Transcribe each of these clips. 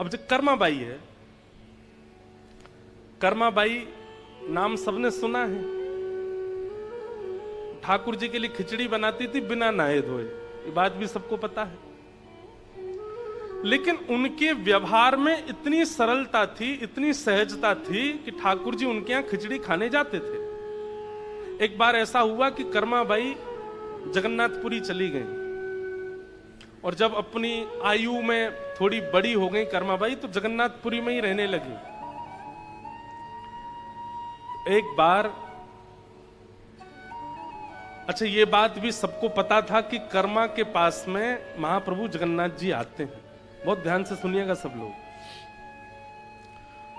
अब जो कर्माबाई है, कर्माबाई नाम सबने सुना है, ठाकुर जी के लिए खिचड़ी बनाती थी बिना नहाए धोए, ये बात भी सबको पता है। लेकिन उनके व्यवहार में इतनी सरलता थी, इतनी सहजता थी कि ठाकुर जी उनके यहां खिचड़ी खाने जाते थे। एक बार ऐसा हुआ कि कर्माबाई जगन्नाथपुरी चली गई, और जब अपनी आयु में थोड़ी बड़ी हो गई कर्माबाई, तो जगन्नाथपुरी में ही रहने लगी। एक बार, अच्छा ये बात भी सबको पता था कि कर्मा के पास में महाप्रभु जगन्नाथ जी आते हैं। बहुत ध्यान से सुनिएगा सब लोग,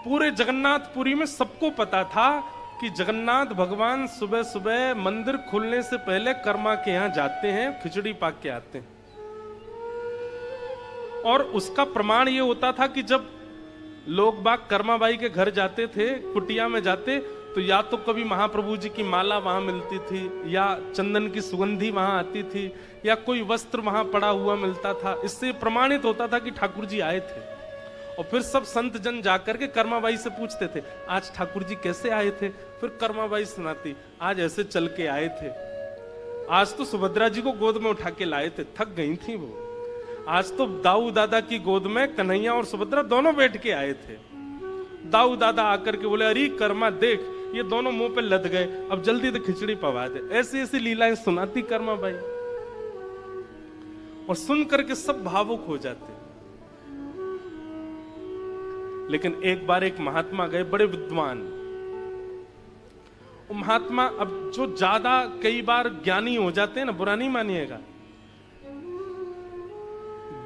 पूरे जगन्नाथपुरी में सबको पता था कि जगन्नाथ भगवान सुबह सुबह मंदिर खुलने से पहले कर्मा के यहां जाते हैं, खिचड़ी पाक के आते हैं। और उसका प्रमाण यह होता था कि जब लोग बाग कर्माबाई के घर जाते थे, कुटिया में जाते, तो या तो कभी महाप्रभु जी की माला वहां मिलती थी, या चंदन की सुगंधी वहां आती थी, या कोई वस्त्र वहां पड़ा हुआ मिलता था। इससे प्रमाणित होता था कि ठाकुर जी आए थे। और फिर सब संत जन जाकर के कर्माबाई से पूछते थे, आज ठाकुर जी कैसे आए थे? फिर कर्माबाई सुनाती, आज ऐसे चल के आए थे, आज तो सुभद्रा जी को गोद में उठा के लाए थे, थक गई थी वो, आज तो दाऊ दादा की गोद में कन्हैया और सुभद्रा दोनों बैठ के आए थे। दाऊ दादा आकर के बोले, अरे कर्मा देख, ये दोनों मुंह पे लद गए, अब जल्दी से खिचड़ी पवा दे। ऐसी ऐसी लीलाएं सुनाती कर्माबाई, और सुन करके सब भावुक हो जाते। लेकिन एक बार एक महात्मा गए, बड़े विद्वान। वो महात्मा, अब जो ज्यादा कई बार ज्ञानी हो जाते हैं ना, बुरा नहीं मानिएगा,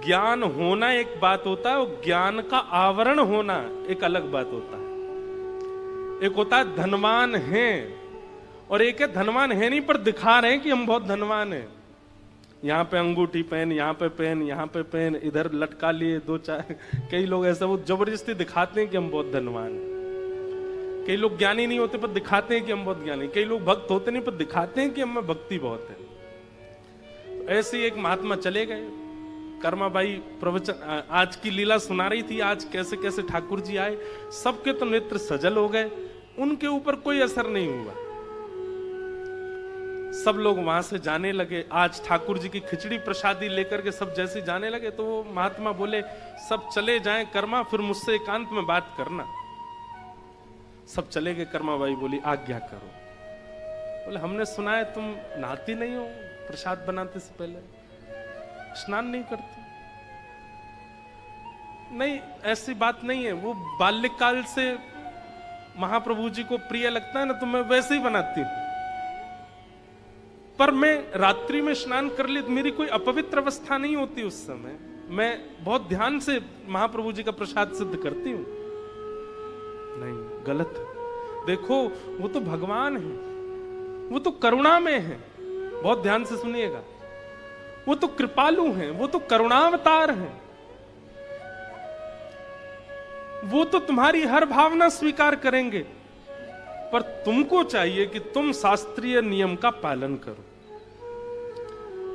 ज्ञान होना एक बात होता है, और ज्ञान का आवरण होना एक अलग बात होता है। एक होता है धनवान हैं, और एक है धनवान है नहीं पर दिखा रहे हैं कि हम बहुत धनवान हैं। यहाँ पे अंगूठी पहन, यहाँ पे पहन, यहाँ पे पहन, इधर लटका लिए दो चार, कई लोग ऐसा वो जबरदस्ती दिखाते हैं कि हम बहुत धनवान हैं। कई लोग ज्ञानी नहीं होते पर दिखाते हैं कि हम बहुत ज्ञानी, कई लोग भक्त होते नहीं पर दिखाते हैं कि हमें भक्ति बहुत है। तो ऐसे एक महात्मा चले गए। कर्माबाई प्रवचन, आज की लीला सुना रही थी, आज कैसे कैसे ठाकुर जी आए, सबके तो नेत्र सजल हो गए, उनके ऊपर कोई असर नहीं हुआ। सब लोग वहां से जाने लगे। आज ठाकुर जी की खिचड़ी प्रसादी लेकर के सब जैसे जाने लगे, तो वो महात्मा बोले, सब चले जाएं कर्मा, फिर मुझसे एकांत में बात करना। सब चले गए। कर्माबाई बोली, आज्ञा करो। बोले, हमने सुना है तुम नहाती नहीं हो प्रसाद बनाते से पहले, स्नान नहीं करती। नहीं, ऐसी बात नहीं है, वो बाल्यकाल से महाप्रभु जी को प्रिय लगता है ना, तो मैं वैसे ही बनाती हूं। पर मैं रात्रि में स्नान कर ली तो मेरी कोई अपवित्र अवस्था नहीं होती उस समय। मैं बहुत ध्यान से महाप्रभु जी का प्रसाद सिद्ध करती हूं। नहीं, गलत है। देखो, वो तो भगवान है, वो तो करुणा में है। बहुत ध्यान से सुनिएगा, वो तो कृपालु हैं, वो तो करुणावतार हैं। वो तो तुम्हारी हर भावना स्वीकार करेंगे, पर तुमको चाहिए कि तुम शास्त्रीय नियम का पालन करो।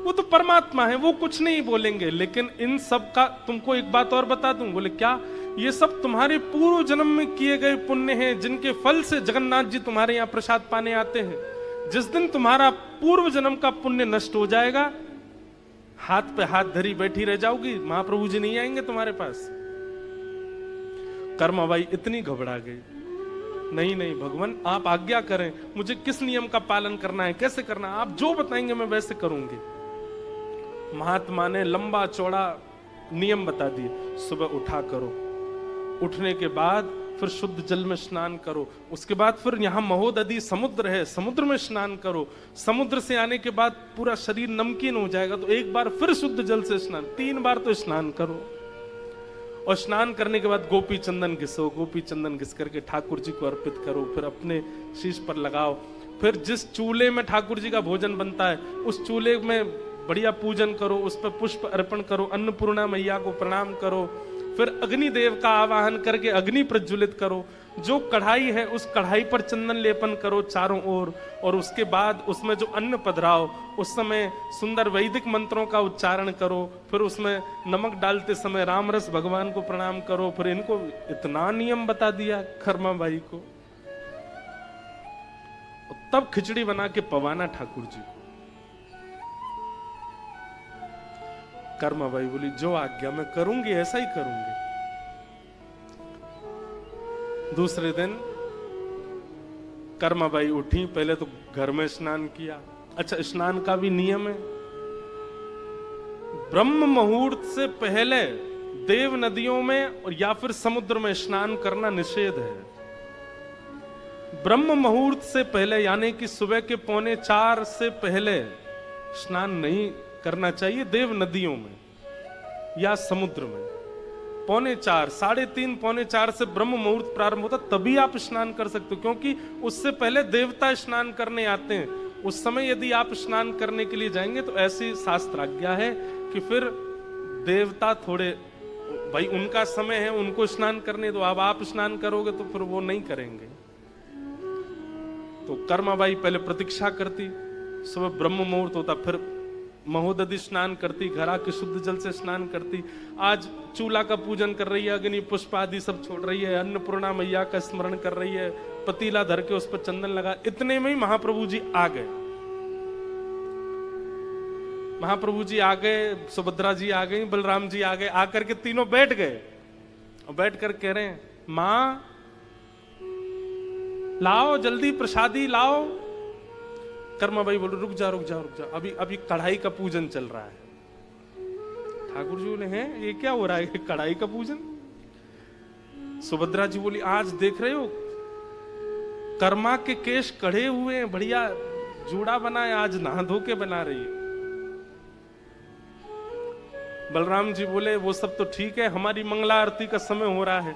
वो तो परमात्मा है, वो कुछ नहीं बोलेंगे। लेकिन इन सब का तुमको एक बात और बता दूं। बोले, क्या? ये सब तुम्हारे पूर्व जन्म में किए गए पुण्य हैं, जिनके फल से जगन्नाथ जी तुम्हारे यहां प्रसाद पाने आते हैं। जिस दिन तुम्हारा पूर्व जन्म का पुण्य नष्ट हो जाएगा, हाथ पे हाथ धरी बैठी रह जाओगी, महाप्रभु जी नहीं आएंगे तुम्हारे पास। कर्माबाई इतनी घबरा गई। नहीं नहीं भगवान, आप आज्ञा करें, मुझे किस नियम का पालन करना है, कैसे करना है, आप जो बताएंगे मैं वैसे करूंगी। महात्मा ने लंबा चौड़ा नियम बता दिए। सुबह उठा करो, उठने के बाद फिर शुद्ध जल में स्नान करो, उसके बाद फिर यहाँ महोदधि समुद्र है, समुद्र में स्नान करो। समुद्र से आने के बाद पूरा शरीर नमकीन हो जाएगा, तो एक बार फिर शुद्ध जल से स्नान, 3 बार तो स्नान करो। और स्नान करने के बाद गोपी चंदन घिसो, गोपी चंदन घिस करके ठाकुर जी को अर्पित करो, फिर अपने शीश पर लगाओ। फिर जिस चूल्हे में ठाकुर जी का भोजन बनता है, उस चूल्हे में बढ़िया पूजन करो, उस पर पुष्प अर्पण करो, अन्नपूर्णा मैया को प्रणाम करो। फिर अग्निदेव का आवाहन करके अग्नि प्रज्वलित करो। जो कढ़ाई है उस कढ़ाई पर चंदन लेपन करो चारों ओर, और उसके बाद उसमें जो अन्न पधराओ उस समय सुंदर वैदिक मंत्रों का उच्चारण करो, फिर उसमें नमक डालते समय राम रस भगवान को प्रणाम करो। फिर इनको इतना नियम बता दिया कर्माबाई को, तब खिचड़ी बना के पवाना ठाकुर जी को। कर्माबाई बोली जो आज्ञा मैं करूंगी ऐसा ही करूंगी। दूसरे दिन कर्माबाई उठी, पहले तो घर में स्नान किया। अच्छा, स्नान का भी नियम है, ब्रह्म मुहूर्त से पहले देव नदियों में और या फिर समुद्र में स्नान करना निषेध है। ब्रह्म मुहूर्त से पहले यानी कि सुबह के 3:45 से पहले स्नान नहीं करना चाहिए देव नदियों में या समुद्र में। 3:45, 3:30, 3:45 से ब्रह्म मुहूर्त प्रारंभ होता, तभी आप स्नान कर सकते हो, क्योंकि उससे पहले देवता स्नान करने आते हैं। उस समय यदि आप स्नान करने के लिए जाएंगे तो ऐसी शास्त्र आज्ञा है कि फिर देवता थोड़े, भाई उनका समय है, उनको स्नान करने दो, अब आप स्नान करोगे तो फिर वो नहीं करेंगे। तो कर्माबाई पहले प्रतीक्षा करती, सुबह ब्रह्म मुहूर्त होता, फिर महोदधि स्नान करती, घर आके शुद्ध जल से स्नान करती। आज चूल्हा का पूजन कर रही है, अग्नि पुष्प आदि सब छोड़ रही है, अन्नपूर्णा मैया का स्मरण कर रही है, पतीला धर के उस पर चंदन लगा। इतने में ही महाप्रभु जी आ गए। महाप्रभु जी आ गए, सुभद्रा जी आ गई, बलराम जी आ गए, आकर के तीनों बैठ गए और बैठ कर कह रहे हैं, मां लाओ जल्दी प्रसादी लाओ। कर्माबाई बोलो रुक जा रुक जा रुक जा, अभी कढ़ाई का पूजन चल रहा है। ठाकुर जी बोले हैं ये क्या हो रहा है, कढ़ाई का पूजन? सुभद्रा जी बोली आज देख रहे हो कर्मा के केश कढ़े हुए हैं, बढ़िया जूड़ा बना है, आज नहा धो के बना रही है। बलराम जी बोले वो सब तो ठीक है, हमारी मंगला आरती का समय हो रहा है,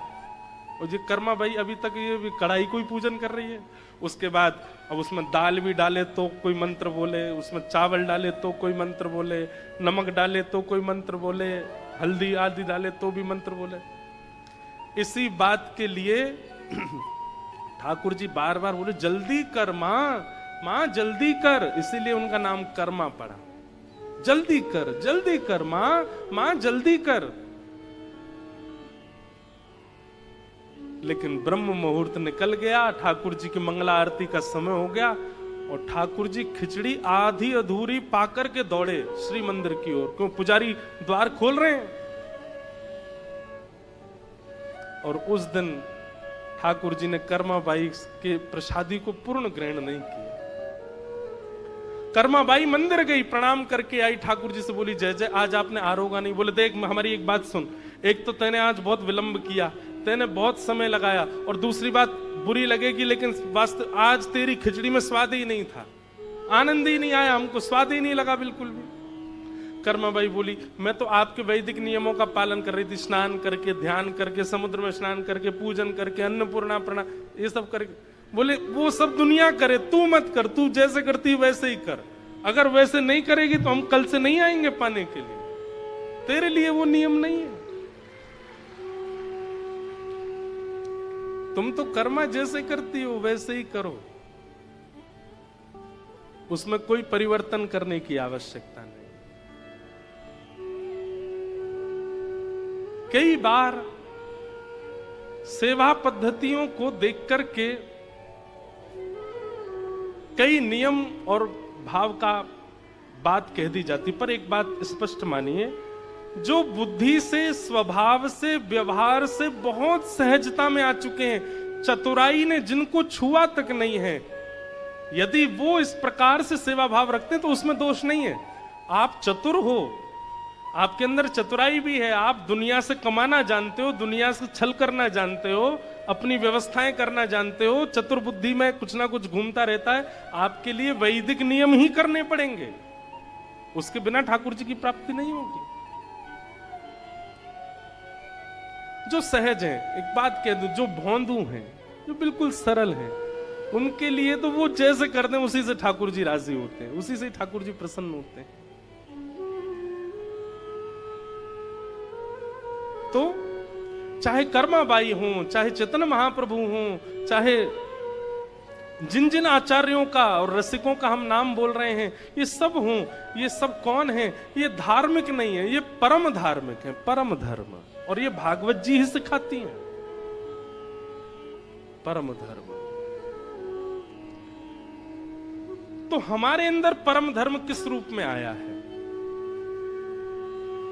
और ये कर्माबाई अभी तक ये कढ़ाई को ही पूजन कर रही है। उसके बाद अब उसमें दाल भी डाले तो कोई मंत्र बोले, उसमें चावल डाले तो कोई मंत्र बोले, नमक डाले तो कोई मंत्र बोले, हल्दी आदि डाले तो भी मंत्र बोले। इसी बात के लिए ठाकुर जी बार बार बोले जल्दी कर मां, मां जल्दी कर, इसीलिए उनका नाम कर्मा पड़ा। जल्दी कर मां, मां जल्दी कर। लेकिन ब्रह्म मुहूर्त निकल गया, ठाकुर जी की मंगला आरती का समय हो गया और ठाकुर जी खिचड़ी आधी अधूरी पाकर के दौड़े श्री मंदिर की ओर, क्यों पुजारी द्वार खोल रहे हैं। और उस दिन ठाकुर जी ने कर्माबाई के प्रसादी को पूर्ण ग्रहण नहीं किया। कर्माबाई मंदिर गई, प्रणाम करके आई, ठाकुर जी से बोली जय जय, आज आपने आरोगा नहीं। बोले देख हमारी एक बात सुन, एक तो तैने आज बहुत विलंब किया, तैने बहुत समय लगाया, और दूसरी बात बुरी लगेगी लेकिन वास्तव आज तेरी खिचड़ी में स्वाद ही नहीं था, आनंद ही नहीं आया, हमको स्वाद ही नहीं लगा बिल्कुल भी। कर्माबाई बोली मैं तो आपके वैदिक नियमों का पालन कर रही थी, स्नान करके, ध्यान करके, समुद्र में स्नान करके, पूजन करके, अन्नपूर्णा प्रणाम ये सब करके। बोले वो सब दुनिया करे, तू मत कर, तू जैसे करती वैसे ही कर, अगर वैसे नहीं करेगी तो हम कल से नहीं आएंगे पाने के लिए, तेरे लिए वो नियम नहीं है। तुम तो कर्मा जैसे करती हो वैसे ही करो, उसमें कोई परिवर्तन करने की आवश्यकता नहीं। कई बार सेवा पद्धतियों को देख करके कई नियम और भाव का बात कह दी जाती, पर एक बात स्पष्ट मानिए, जो बुद्धि से, स्वभाव से, व्यवहार से बहुत सहजता में आ चुके हैं, चतुराई ने जिनको छुआ तक नहीं है, यदि वो इस प्रकार से सेवा भाव रखते हैं तो उसमें दोष नहीं है। आप चतुर हो, आपके अंदर चतुराई भी है, आप दुनिया से कमाना जानते हो, दुनिया से छल करना जानते हो, अपनी व्यवस्थाएं करना जानते हो, चतुर बुद्धि में कुछ ना कुछ घूमता रहता है, आपके लिए वैदिक नियम ही करने पड़ेंगे, उसके बिना ठाकुर जी की प्राप्ति नहीं होगी। जो सहज हैं, एक बात कह दूं, जो भोंदू हैं, जो बिल्कुल सरल हैं, उनके लिए तो वो जैसे करते हैं उसी से ठाकुर जी राजी होते हैं, उसी से ठाकुर जी प्रसन्न होते हैं। तो चाहे कर्माबाई हों, चाहे चेतन महाप्रभु हों, चाहे जिन जिन आचार्यों का और रसिकों का हम नाम बोल रहे हैं, ये सब हों, ये सब कौन है? ये धार्मिक नहीं है, ये परम धार्मिक है, परम धर्म। और ये भागवत जी ही सिखाती हैं परम धर्म। तो हमारे अंदर परम धर्म किस रूप में आया है?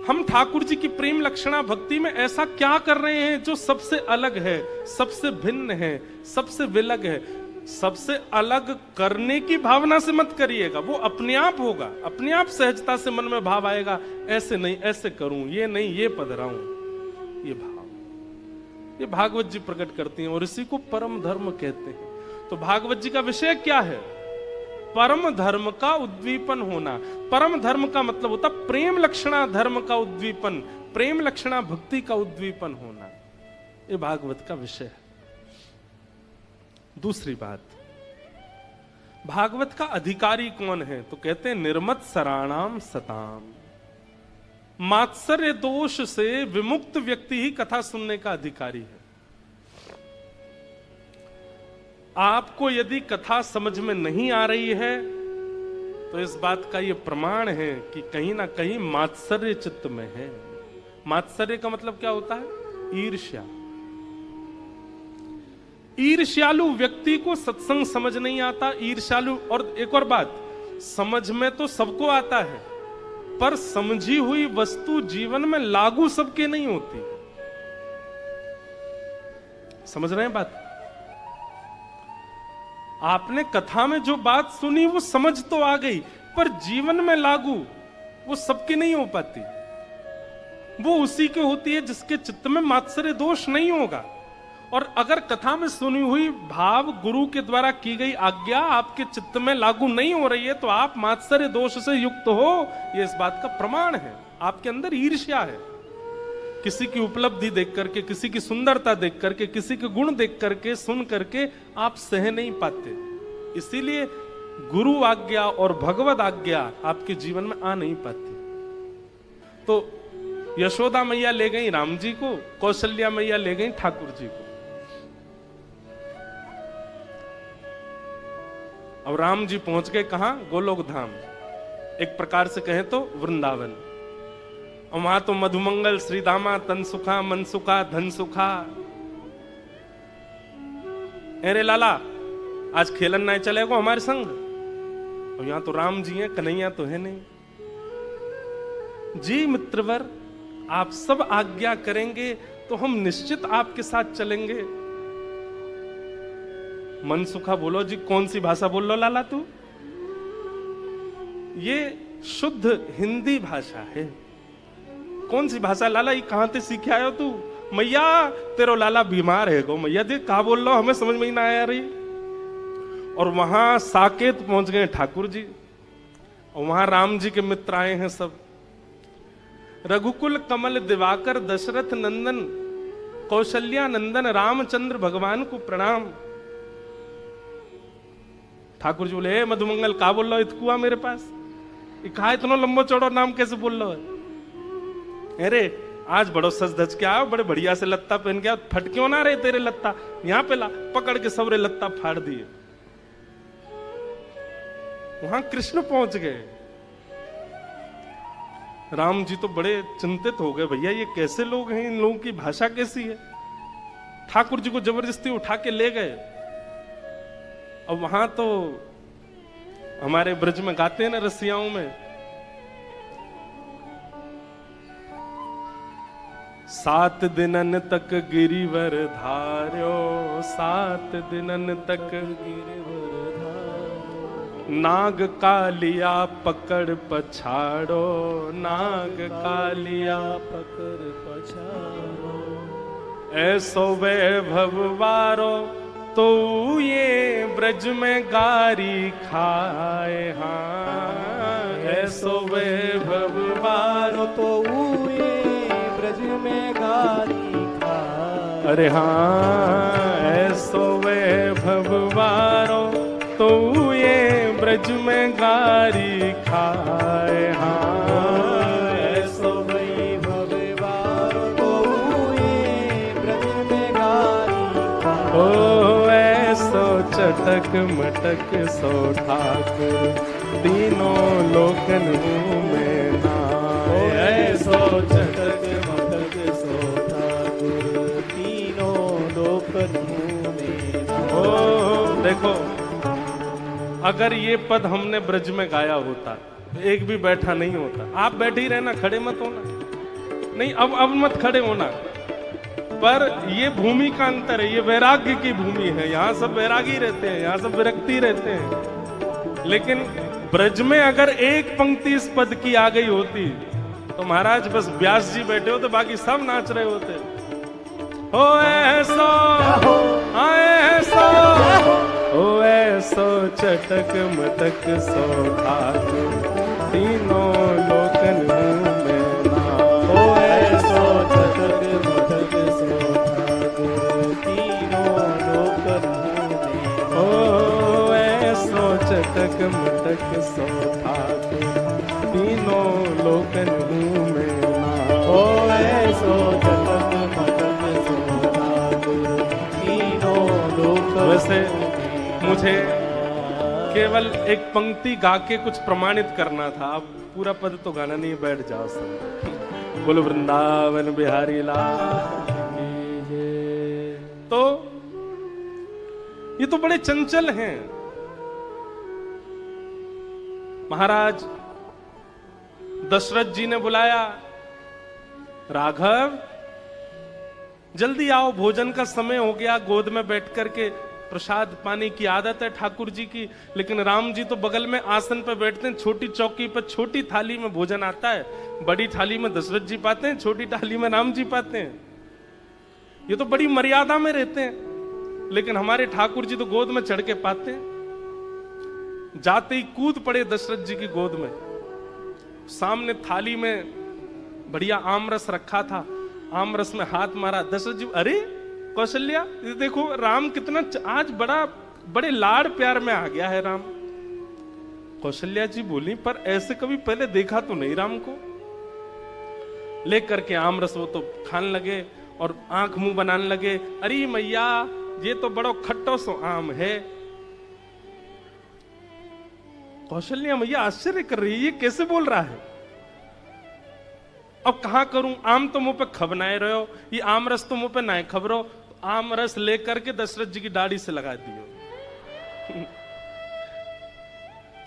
हम ठाकुर जी की प्रेम लक्षणा भक्ति में ऐसा क्या कर रहे हैं जो सबसे अलग है, सबसे भिन्न है, सबसे विलग है? सबसे अलग करने की भावना से मत करिएगा, वो अपने आप होगा, अपने आप सहजता से मन में भाव आएगा, ऐसे नहीं ऐसे करूं, ये नहीं ये पधराऊं, ये भाव, ये भागवत जी प्रकट करती हैं और इसी को परम धर्म कहते हैं। तो भागवत जी का विषय क्या है? परम धर्म का उद्दीपन होना। परम धर्म का मतलब होता प्रेम लक्षणा धर्म का उद्दीपन, प्रेम लक्षणा भक्ति का उद्दीपन होना, ये भागवत का विषय है। दूसरी बात, भागवत का अधिकारी कौन है? तो कहते हैं निर्मत सराणाम सताम। मात्सर्य दोष से विमुक्त व्यक्ति ही कथा सुनने का अधिकारी है। आपको यदि कथा समझ में नहीं आ रही है तो इस बात का यह प्रमाण है कि कहीं ना कहीं मात्सर्य चित्त में है। मात्सर्य का मतलब क्या होता है? ईर्ष्या। ईर्ष्यालु व्यक्ति को सत्संग समझ नहीं आता। ईर्ष्यालु, और एक और बात, समझ में तो सबको आता है, पर समझी हुई वस्तु जीवन में लागू सबके नहीं होती। समझ रहे हैं बात? आपने कथा में जो बात सुनी वो समझ तो आ गई, पर जीवन में लागू वो सबके नहीं हो पाती। वो उसी के होती है जिसके चित्त में मात्सर्य दोष नहीं होगा। और अगर कथा में सुनी हुई भाव गुरु के द्वारा की गई आज्ञा आपके चित्त में लागू नहीं हो रही है तो आप मात्सर्य दोष से युक्त हो, यह इस बात का प्रमाण है। आपके अंदर ईर्ष्या है। किसी की उपलब्धि देख करके, किसी की सुंदरता देख करके, किसी के गुण देख करके, सुन करके आप सह नहीं पाते। इसीलिए गुरु आज्ञा और भगवद आज्ञा आपके जीवन में आ नहीं पाती। तो यशोदा मैया ले गई राम जी को, कौशल्या मैया ले गई ठाकुर जी को। अब राम जी पहुंच गए कहां? गोलोक धाम, एक प्रकार से कहें तो वृंदावन। और वहां तो मधुमंगल, श्रीदामा, तनसुखा, मनसुखा, धनसुखा। अरे लाला, आज खेलन नहीं चलेगा हमारे संग? और यहां तो राम जी हैं, कन्हैया तो है नहीं। जी मित्रवर, आप सब आज्ञा करेंगे तो हम निश्चित आपके साथ चलेंगे। मनसुखा बोलो जी, कौन सी भाषा बोल लो लाला तू? ये शुद्ध हिंदी भाषा है। कौन सी भाषा लाला? ये कहां से सीखे आयो तू? मैया तेरो लाला बीमार है गो। मैया जी कहा बोल लो, हमें समझ में ही ना आया रही। और वहां साकेत पहुंच गए ठाकुर जी, और वहां राम जी के मित्र आए हैं सब। रघुकुल कमल दिवाकर दशरथ नंदन कौशल्या नंदन रामचंद्र भगवान को प्रणाम। ठाकुर जी बोले, मधुमंगल का बोल लो इतकुआ मेरे पास? कहा इतना लंबा चौड़ा नाम कैसे बोल लो? अरे आज बड़ो सज धज के आओ, बड़े बढ़िया से लत्ता पहन के आओ। फट क्यों ना रहे तेरे लत्ता? यहां पे ला, पकड़ के सबरे लत्ता फाड़ दिए। वहां कृष्ण पहुंच गए। राम जी तो बड़े चिंतित हो गए, भैया ये कैसे लोग हैं, इन लोगों की भाषा कैसी है? ठाकुर जी को जबरदस्ती उठा के ले गए। अब वहां तो हमारे ब्रज में गाते हैं ना रसियाओं में, सात दिनन तक गिरिवर धार्यो, सात दिनन तक गिरिवर धार्यो, नाग कालिया पकड़ पछाड़ो, नाग कालिया पकड़ पछाड़ो, ऐसो वैभव वारो तो ये ब्रज में गारी खाए। हाँ, ऐसो वैभव वारो तो ये ब्रज में गारी खाए। अरे हाँ, ऐसो वैभव वारो तो ये ब्रज में गारी खाए। हाँ, ऐसो वैभव वारो तो ये चटक मटक सो ठाकुर, तीनों लोकन में नाम। ऐसो चटक मटक सो ठाकुर, तीनों लोकन में नाम। ओ देखो, अगर ये पद हमने ब्रज में गाया होता, एक भी बैठा नहीं होता। आप बैठे ही रहना, खड़े मत होना। नहीं, अब मत खड़े होना। पर ये भूमि का अंतर है, ये वैराग्य की भूमि है। यहाँ सब वैरागी रहते हैं, यहाँ सब विरक्ति रहते हैं। लेकिन ब्रज में अगर एक पंक्ति इस पद की आ गई होती तो महाराज बस व्यास जी बैठे होते, बाकी सब नाच रहे होते। हो ऐसो, ऐसो, हो ऐसो चटक मटक सो ठाकुर, तीनों लोकन में नाम। हो ऐसो चटक मटक सो ठाकुर, तीनों लोकन में नाम। हो ऐसो चटक मटक सो ठाकुर, तीनों लोकन में नाम। हो ऐसो चटक मटक सो ठाकुर, तीनों लोकन। वैसे मुझे केवल एक पंक्ति गा के कुछ प्रमाणित करना था। अब पूरा पद तो गाना नहीं, बैठ जाओ सब। बोलो वृंदावन बिहारी लाल की जय। तो ये तो बड़े चंचल हैं। महाराज दशरथ जी ने बुलाया, राघव जल्दी आओ, भोजन का समय हो गया। गोद में बैठ करके प्रसाद पानी की आदत है ठाकुर जी की, लेकिन राम जी तो बगल में आसन पर बैठते हैं, छोटी चौकी पर छोटी थाली में भोजन आता है। बड़ी थाली में दशरथ जी पाते हैं, छोटी थाली में राम जी पाते हैं। ये तो बड़ी मर्यादा में रहते हैं, लेकिन हमारे ठाकुर जी तो गोद में चढ़ के पाते हैं। जाते ही कूद पड़े दशरथ जी की गोद में। सामने थाली में बढ़िया आमरस रखा था, आमरस में हाथ मारा। दशरथ जी, अरे कौशल्या, देखो राम कितना आज बड़े लाड़ प्यार में आ गया है राम। कौशल्या जी बोली, पर ऐसे कभी पहले देखा तो नहीं राम को। लेकर के आमरस वो तो खाने लगे और आंख मुंह बनाने लगे। अरे मैया, ये तो बड़ो खट्टो सो आम है। कौशल्या मैया आश्चर्य कर रही है, ये कैसे बोल रहा है। अब कहां करूं, आम तो मुंह पे खबनाए रहे हो, ये आम रस तो मुंह पे ना खबरो। आम रस लेकर के दशरथ जी की दाढ़ी से लगा दियो।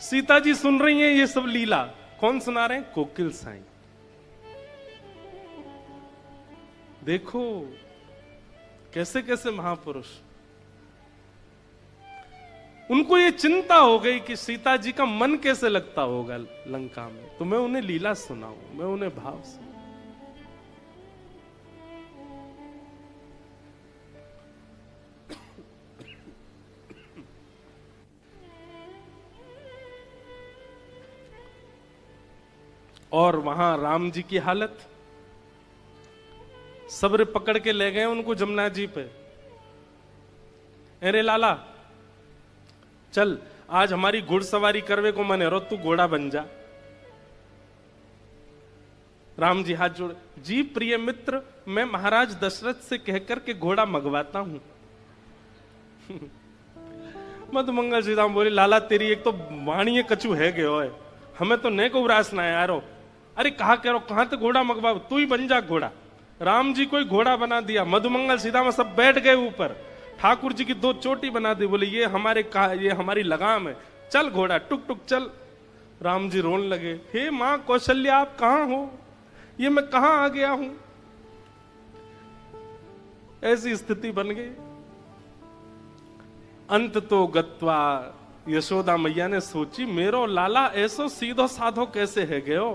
सीता जी सुन रही हैं ये सब लीला। कौन सुना रहे हैं? कोकिल साईं। देखो कैसे कैसे महापुरुष, उनको ये चिंता हो गई कि सीता जी का मन कैसे लगता होगा लंका में, तो मैं उन्हें लीला सुनाऊं, मैं उन्हें भाव सुनाऊं। और वहां राम जी की हालत, सब्र पकड़ के ले गए उनको जमुना जी पे। अरे लाला चल, आज हमारी घुड़सवारी करवे को मन है रो, तू घोड़ा बन जा। राम जी हाथ जोड़, जी प्रिय मित्र, मैं महाराज दशरथ से कहकर के घोड़ा मंगवाता हूं। मधुमंगल श्रीराम बोले, लाला तेरी एक तो वाणी कचू है गयो है, हमें तो ने को उरास ना यारो। अरे कहा करो, कहां तो घोड़ा मंगवा, तू ही बन जा घोड़ा। राम जी को घोड़ा बना दिया। मधुमंगल सीधा सब बैठ गए ऊपर, ठाकुर जी की दो चोटी बना दी। बोले ये हमारी लगाम है, चल घोड़ा टुक टुक चल। राम जी रोने लगे, हे मां कौशल्या आप कहां हो, ये मैं कहां आ गया हूं। ऐसी स्थिति बन गई। अंत तो गत्वा यशोदा मैया ने सोची, मेरो लाला ऐसो सीधो साधो कैसे है गयो।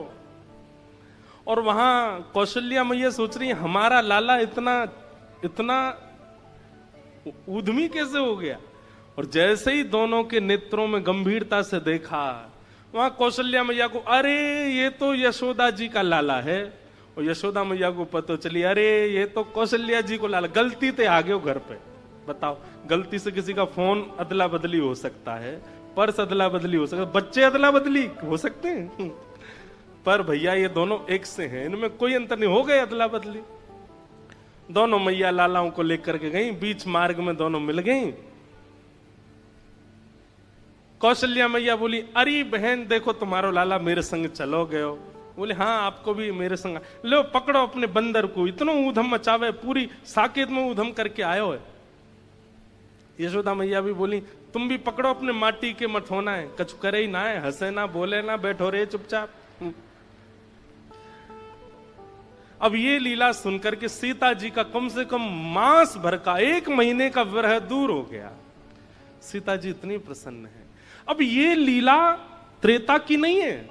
और वहां कौशल्या मैया सोच रही, हमारा लाला इतना इतना उद्यमी कैसे हो गया। और जैसे ही दोनों के नेत्रों में गंभीरता से देखा, वहां कौशल्या मैया को, अरे ये तो यशोदा जी का लाला है। और यशोदा मैया को पता चली, अरे ये तो कौशल्या जी को लाला, गलती से आ गए घर पे। बताओ, गलती से किसी का फोन अदला बदली हो सकता है, पर्स अदला बदली हो सकता है, बच्चे अदला बदली हो सकते हैं, पर भैया ये दोनों एक से हैं, इनमें कोई अंतर नहीं। हो गए अदला बदली। दोनों मैया लालाओं को लेकर के गई, बीच मार्ग में दोनों मिल गई। कौशल्या मैया बोली, अरे बहन देखो तुम्हारो लाला मेरे संग चलो गयो। बोले हाँ आपको भी मेरे संग, लो पकड़ो अपने बंदर को, इतनो ऊधम मचावे, पूरी साकेत में ऊधम करके आयो है। यशोदा मैया भी बोली, तुम भी पकड़ो अपने माटी के मथोना है, कछु करे ही ना है, हंसे ना बोले ना, बैठो रे चुपचाप। अब ये लीला सुनकर के सीता जी का कम से कम मास भर का 1 महीने का विरह दूर हो गया। सीता जी इतनी प्रसन्न है। अब ये लीला त्रेता की नहीं है,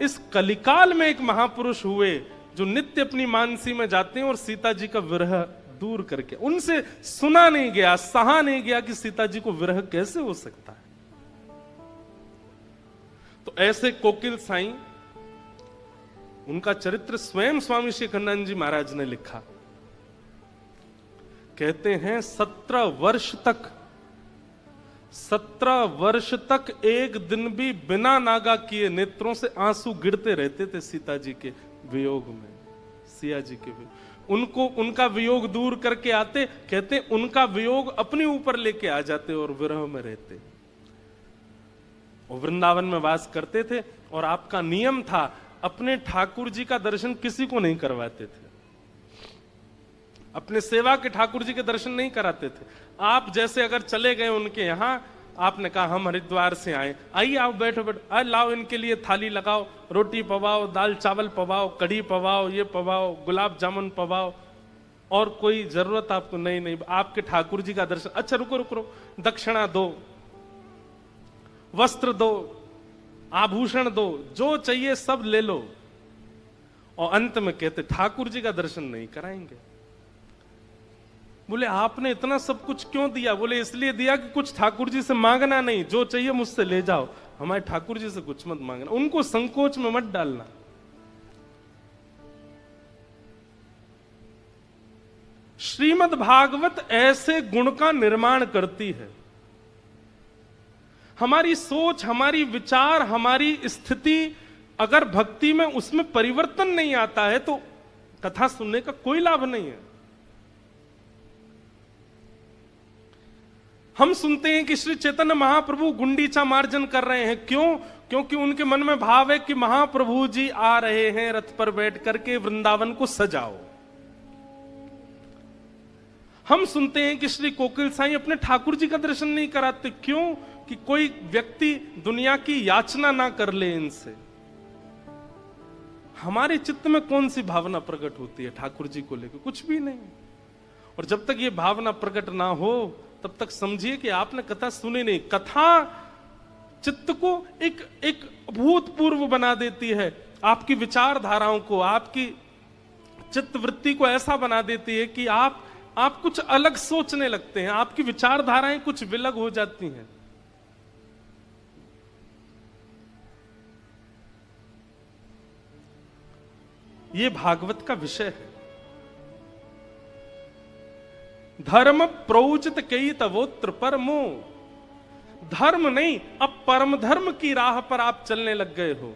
इस कलिकाल में एक महापुरुष हुए जो नित्य अपनी मानसी में जाते हैं और सीता जी का विरह दूर करके, उनसे सुना नहीं गया, सहा नहीं गया कि सीता जी को विरह कैसे हो सकता है। तो ऐसे कोकिल साईं, उनका चरित्र स्वयं स्वामी श्री कन्हैया जी महाराज ने लिखा। कहते हैं 17 वर्ष तक एक दिन भी बिना नागा किए नेत्रों से आंसू गिरते रहते थे सीता जी के वियोग में, सिया जी के वियोग। उनको उनका वियोग दूर करके आते, कहते उनका वियोग अपने ऊपर लेके आ जाते और विरह में रहते। और वृंदावन में वास करते थे और आपका नियम था अपने ठाकुर जी का दर्शन किसी को नहीं करवाते थे, अपने सेवा के ठाकुर जी के दर्शन नहीं कराते थे। आप जैसे अगर चले गए उनके यहां, आपने कहा हम हरिद्वार से आए, आइए आओ बैठो बैठो, लाओ इनके लिए थाली लगाओ, रोटी पवाओ, दाल चावल पवाओ, कढ़ी पवाओ, ये पवाओ, गुलाब जामुन पवाओ, और कोई जरूरत आपको नहीं, आपके ठाकुर जी का दर्शन। अच्छा रुको रुको, दक्षिणा दो, वस्त्र दो, आभूषण दो, जो चाहिए सब ले लो, और अंत में कहते ठाकुर जी का दर्शन नहीं कराएंगे। बोले आपने इतना सब कुछ क्यों दिया? बोले इसलिए दिया कि कुछ ठाकुर जी से मांगना नहीं, जो चाहिए मुझसे ले जाओ, हमारे ठाकुर जी से कुछ मत मांगना, उनको संकोच में मत डालना। श्रीमद् भागवत ऐसे गुण का निर्माण करती है। हमारी सोच, हमारी विचार, हमारी स्थिति अगर भक्ति में उसमें परिवर्तन नहीं आता है तो कथा सुनने का कोई लाभ नहीं है। हम सुनते हैं कि श्री चैतन्य महाप्रभु गुंडीचा मार्जन कर रहे हैं, क्यों? क्योंकि उनके मन में भाव है कि महाप्रभु जी आ रहे हैं, रथ पर बैठ करके वृंदावन को सजाओ। हम सुनते हैं कि श्री कोकिल साईं अपने ठाकुर जी का दर्शन नहीं कराते, क्यों? कि कोई व्यक्ति दुनिया की याचना ना कर ले इनसे। हमारे चित्त में कौन सी भावना प्रकट होती है ठाकुर जी को लेकर? कुछ भी नहीं। और जब तक ये भावना प्रकट ना हो तब तक समझिए कि आपने कथा सुनी नहीं। कथा चित्त को एक भूतपूर्व बना देती है, आपकी विचारधाराओं को, आपकी चित्त वृत्ति को ऐसा बना देती है कि आप कुछ अलग सोचने लगते हैं, आपकी विचारधाराएं कुछ विलग हो जाती हैं। ये भागवत का विषय है। धर्म प्रोचित कई तवोत्र परमो, धर्म नहीं अब परम धर्म की राह पर आप चलने लग गए हो।